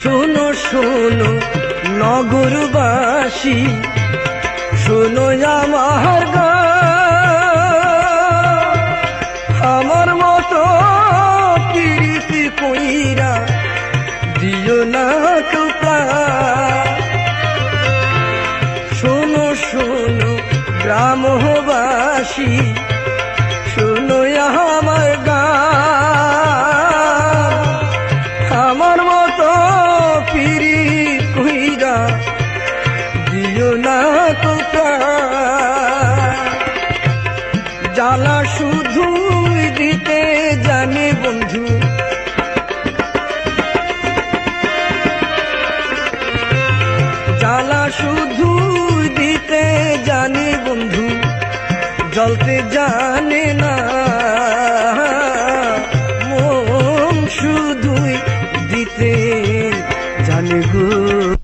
শোনো শোনো নগরবাসী, শোনো আমার গান। আমার মতো প্রীতি কইরা দিও না তো প্রাণ। শোনো শোনো গ্রামবাসী, শোনো আমার গান। আমার মতো প্রীতি কইরা দিও না তো প্রাণ। জ্বালা শুধু দিতে জানে বন্ধু, জ্বালা শুধু দিতে জানে বন্ধু, জ্বলতে জানে না মন শুধুই দিতে জানে গো।